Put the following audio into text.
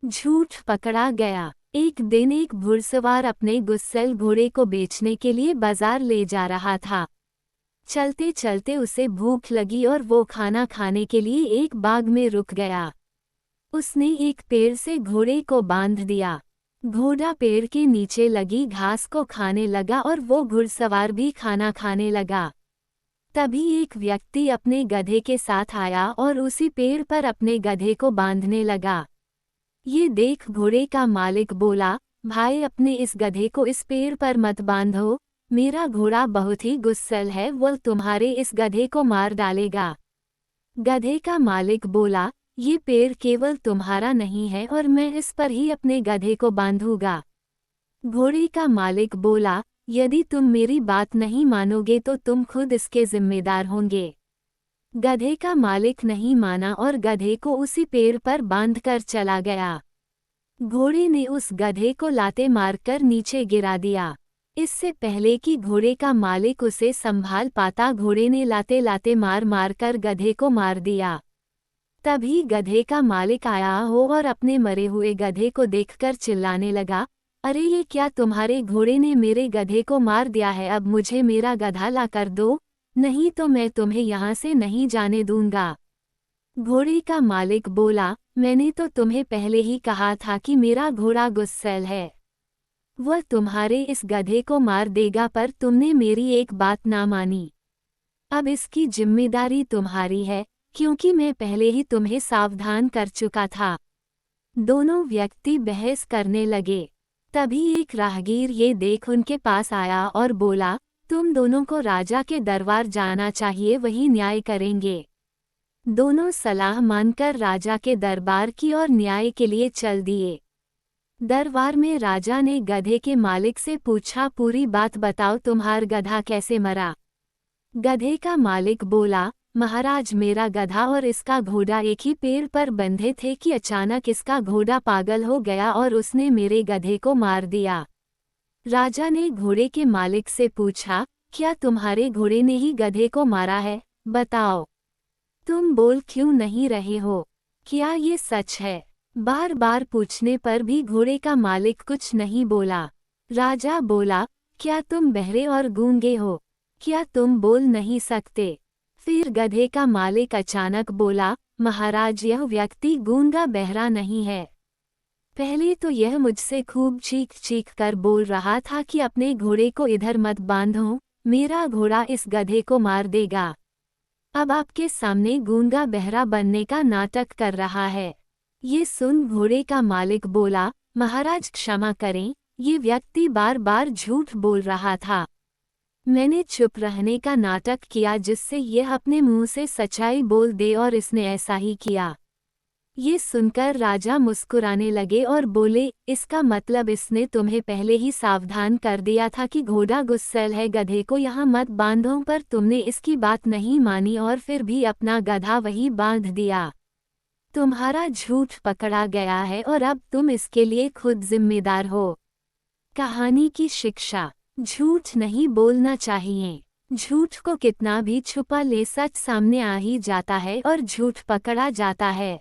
झूठ पकड़ा गया। एक दिन एक घुड़सवार अपने गुस्सैल घोड़े को बेचने के लिए बाजार ले जा रहा था। चलते चलते उसे भूख लगी और वो खाना खाने के लिए एक बाग में रुक गया। उसने एक पेड़ से घोड़े को बांध दिया। घोड़ा पेड़ के नीचे लगी घास को खाने लगा और वो घुड़सवार भी खाना खाने लगा। तभी एक व्यक्ति अपने गधे के साथ आया और उसी पेड़ पर अपने गधे को बांधने लगा। ये देख घोड़े का मालिक बोला, भाई अपने इस गधे को इस पेड़ पर मत बांधो, मेरा घोड़ा बहुत ही गुस्सैल है, वो तुम्हारे इस गधे को मार डालेगा। गधे का मालिक बोला, ये पेड़ केवल तुम्हारा नहीं है और मैं इस पर ही अपने गधे को बांधूंगा। घोड़े का मालिक बोला, यदि तुम मेरी बात नहीं मानोगे तो तुम खुद इसके जिम्मेदार होंगे। गधे का मालिक नहीं माना और गधे को उसी पेड़ पर बांधकर चला गया। घोड़े ने उस गधे को लाते मारकर नीचे गिरा दिया। इससे पहले कि घोड़े का मालिक उसे संभाल पाता, घोड़े ने लाते लाते मार मार कर गधे को मार दिया। तभी गधे का मालिक आया हो और अपने मरे हुए गधे को देखकर चिल्लाने लगा, अरे ये क्या, तुम्हारे घोड़े ने मेरे गधे को मार दिया है, अब मुझे मेरा गधा ला कर दो, नहीं तो मैं तुम्हें यहाँ से नहीं जाने दूंगा। घोड़े का मालिक बोला, मैंने तो तुम्हें पहले ही कहा था कि मेरा घोड़ा गुस्सैल है, वह तुम्हारे इस गधे को मार देगा, पर तुमने मेरी एक बात ना मानी। अब इसकी जिम्मेदारी तुम्हारी है, क्योंकि मैं पहले ही तुम्हें सावधान कर चुका था। दोनों व्यक्ति बहस करने लगे। तभी एक राहगीर ये देख उनके पास आया और बोला, तुम दोनों को राजा के दरबार जाना चाहिए, वही न्याय करेंगे। दोनों सलाह मानकर राजा के दरबार की और न्याय के लिए चल दिए। दरबार में राजा ने गधे के मालिक से पूछा, पूरी बात बताओ, तुम्हारा गधा कैसे मरा? गधे का मालिक बोला, महाराज मेरा गधा और इसका घोड़ा एक ही पेड़ पर बंधे थे कि अचानक इसका घोड़ा पागल हो गया और उसने मेरे गधे को मार दिया। राजा ने घोड़े के मालिक से पूछा, क्या तुम्हारे घोड़े ने ही गधे को मारा है? बताओ, तुम बोल क्यों नहीं रहे हो? क्या ये सच है? बार बार पूछने पर भी घोड़े का मालिक कुछ नहीं बोला। राजा बोला, क्या तुम बहरे और गूंगे हो? क्या तुम बोल नहीं सकते? फिर गधे का मालिक अचानक बोला, महाराज यह व्यक्ति गूंगा बहरा नहीं है। पहले तो यह मुझसे खूब चीख चीख कर बोल रहा था कि अपने घोड़े को इधर मत बांधो, मेरा घोड़ा इस गधे को मार देगा। अब आपके सामने गूंगा बहरा बनने का नाटक कर रहा है। ये सुन घोड़े का मालिक बोला, महाराज क्षमा करें, ये व्यक्ति बार बार झूठ बोल रहा था। मैंने चुप रहने का नाटक किया जिससे यह अपने मुंह से सच्चाई बोल दे और इसने ऐसा ही किया। ये सुनकर राजा मुस्कुराने लगे और बोले, इसका मतलब इसने तुम्हें पहले ही सावधान कर दिया था कि घोड़ा गुस्सैल है, गधे को यहाँ मत बांधो, पर तुमने इसकी बात नहीं मानी और फिर भी अपना गधा वही बांध दिया। तुम्हारा झूठ पकड़ा गया है और अब तुम इसके लिए खुद जिम्मेदार हो। कहानी की शिक्षा, झूठ नहीं बोलना चाहिए। झूठ को कितना भी छुपा ले, सच सामने आ ही जाता है और झूठ पकड़ा जाता है।